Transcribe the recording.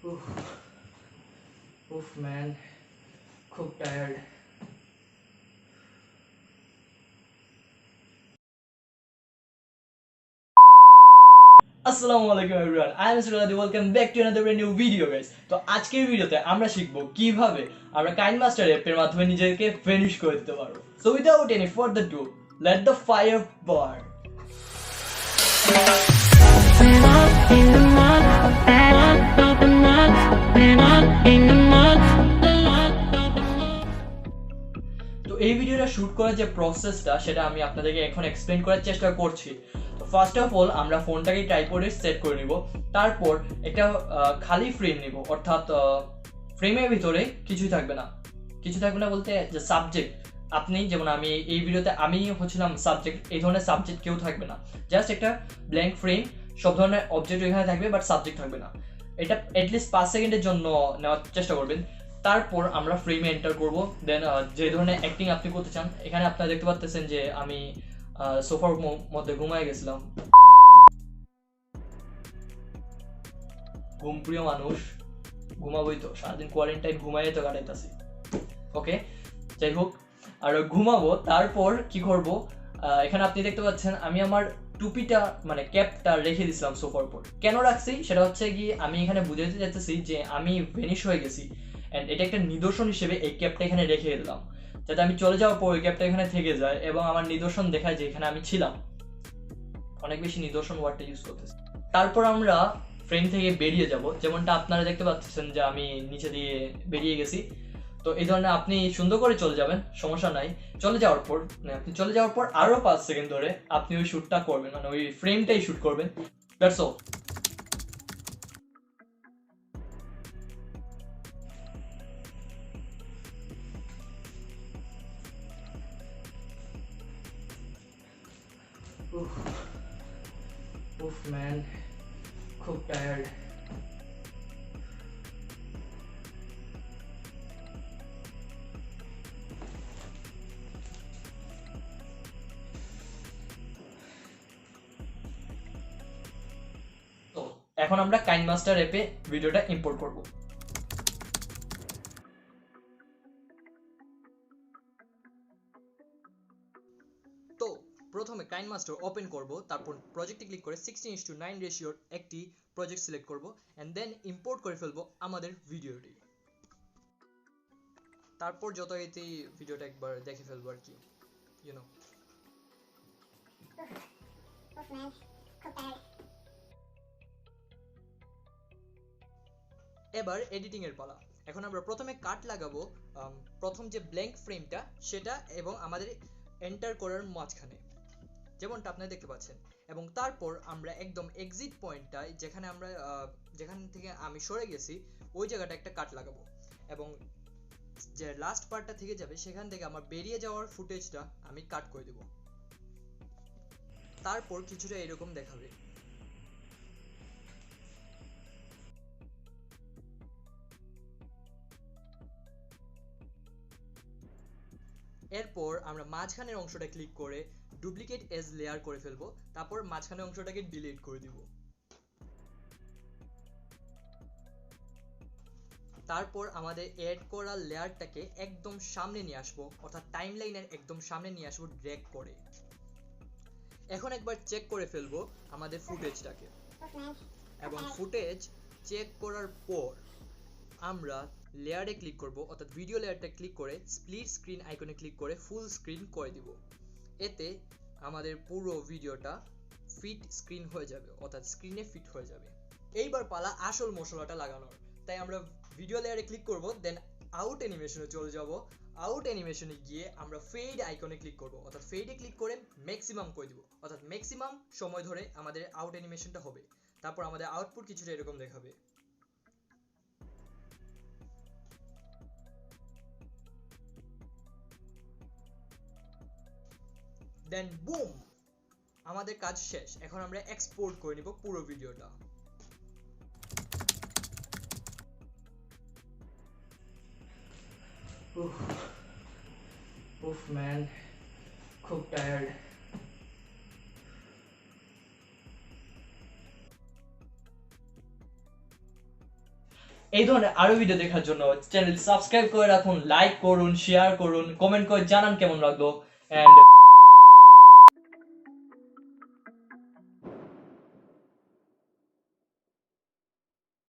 Oof, oof man, খুব tired. আসসালামু আলাইকুম everyone, I am ISHRAQ AL ADIB. Welcome back to another new video guys. তো আজকের ভিডিওতে আমরা শিখব কিভাবে আমরা কাইনমাস্টার অ্যাপের মাধ্যমে নিজেকে ভ্যানিশ করে দিতে পারবো। So without any further do, let the fire burn. তো এই ভিডিওটা শুট করার যে প্রসেসটা সেটা আমি আপনাদেরকে এখন এক্সপ্লেন করার চেষ্টা করছি। তো ফার্স্ট অফ অল আমরা ফোনটাকে ট্রাইপডে সেট করে নিব। তারপর একটা খালি ফ্রেম নিব, অর্থাৎ ফ্রেমের ভিতরে কিছুই থাকবে না। কিছু থাকবে না বলতে যে সাবজেক্ট, আপনি যেমন আমি এই ভিডিওতে আমি হচ্ছিলাম সাবজেক্ট, এই ধরনের সাবজেক্ট কেউ থাকবে না। জাস্ট একটা ব্ল্যাঙ্ক ফ্রেম, সব ধরনের অবজেক্ট এখানে থাকবে, বাট সাবজেক্ট থাকবে না। এটা অ্যাটলিস্ট 5 সেকেন্ডের জন্য নেওয়ার চেষ্টা করবেন। তারপর আমরা ফ্রেমে এন্টার করব। দেন যে ধরনের অ্যাক্টিং আপনি করতে চান, এখানে আপনারা দেখতে পাচ্ছেন যে আমি সোফার মধ্যে ঘুমায় গেছিলাম। ঘুমপ্রিয় মানুষ, ঘুমাবোই তো, সারাদিন কোয়ারেন্টাইন ঘুমাইয়ে তো কাটাইতেছি। ওকে, যাই হোক, আর ঘুমাবো। তারপর কি করব, এখানে আপনি দেখতে পাচ্ছেন আমি আমার টুপিটা মানে ক্যাপটা রেখে দিয়েছিলাম সোফার উপর। কেন রাখছি সেটা হচ্ছে কি, আমি এখানে বুঝাতে চাইতেছি যে আমি ভেনিশ হয়ে গেছি, অ্যান্ড এটা একটা নিদর্শন হিসেবে এই ক্যাপটা এখানে রেখে দিলাম, যাতে আমি চলে যাওয়ার পর ওই ক্যাপটা এখানে থেকে যায় এবং আমার নিদর্শন দেখায় যে এখানে আমি ছিলাম। অনেক বেশি নিদর্শন ওয়ার্ডটা ইউজ করতেছি। তারপর আমরা ফ্রেম থেকে বেরিয়ে যাব, যেমনটা আপনারা দেখতে পাচ্ছেন যে আমি নিচে দিয়ে বেরিয়ে গেছি। তো এই ধরনের আপনি সুন্দর করে চলে যাবেন, সমস্যা নাই। চলে যাওয়ার পর আপনি চলে যাওয়ার পর আরো 5 সেকেন্ড ধরে আপনি ওই শুটটা করবেন, মানে ওই ফ্রেমটাই শুট করবেন। That's all. উফ ম্যান, খুব টায়ার্ড। তো এখন আমরা কাইনমাস্টার অ্যাপে ভিডিওটা ইম্পোর্ট করব। তো প্রথমে কাইনমাস্টার ওপেন করব, তারপর প্রজেক্টে ক্লিক করে 16:9 রেশিওর একটি প্রজেক্ট সিলেক্ট করব, এন্ড দেন ইম্পোর্ট করে ফেলবো আমাদের ভিডিওটি। তারপর যথারীতি ভিডিওটা একবার দেখে ফেলবো আর কি, ইউ নো। এবার এডিটিং এর পালা। এখন আমরা প্রথমে কাট লাগাবো প্রথম যে ব্ল্যাঙ্ক ফ্রেমটা সেটা এবং আমাদের এন্টার করার মাঝখানে, যেমনটা আপনারা দেখতে পাচ্ছেন। এবং তারপর আমরা একদম এক্সিট পয়েন্টটায় যেখান থেকে আমি সরে গেছি ওই জায়গাটা একটা কাট লাগাবো, এবং যে লাস্ট পার্টটা থেকে যাবে সেখান থেকে আমার বেরিয়ে যাওয়ার ফুটেজটা আমি কাট করে দেব। তারপর কিছুটা এরকম দেখাবে। এরপর আমরা মাঝখানের অংশটা ক্লিক করে ডুপ্লিকেট এজ লেয়ার করে ফেলবো, তারপর মাঝখানের অংশটাকে ডিলিট করে দিব। তারপর আমাদের এড করা লেয়ারটাকে একদম সামনে নিয়ে আসবো, অর্থাৎ টাইমলাইনের একদম সামনে নিয়ে আসবো ড্র্যাগ করে। এখন একবার চেক করে ফেলবো আমাদের ফুটেজটাকে, এবং ফুটেজ চেক করার পর আমরা লেয়ারে ক্লিক করব, অর্থাৎ ভিডিও লেয়ারটা ক্লিক করে স্প্লিট স্ক্রিন আইকনে ক্লিক করে ফুল স্ক্রিন করে দিব। এতে আমাদের পুরো ভিডিওটা ফিট স্ক্রিন হয়ে যাবে, অর্থাৎ স্ক্রিনে ফিট হয়ে যাবে। এইবার পালা আসল মশলাটা লাগানোর। তাই আমরা ভিডিও লেয়ারে ক্লিক করব, দেন আউট অ্যানিমেশনে চলে যাব। আউট অ্যানিমেশনে গিয়ে আমরা ফেড আইকনে ক্লিক করব, অর্থাৎ ফেডে ক্লিক করে ম্যাক্সিমাম করে দিব, অর্থাৎ ম্যাক্সিমাম সময় ধরে আমাদের আউট অ্যানিমেশনটা হবে। তারপর আমাদের আউটপুট কিছুটা এরকম দেখাবে। দেন বুম, আমাদের কাজ শেষ। এখন আমরা এক্সপোর্ট করে নিব পুরো ভিডিওটা। উফ ম্যান, খুব টায়ার্ড। এই ধরনের আরো ভিডিও দেখার জন্য চ্যানেল সাবস্ক্রাইব করে রাখুন, লাইক করুন, শেয়ার করুন, কমেন্ট করে জানান কেমন লাগলো। এন্ড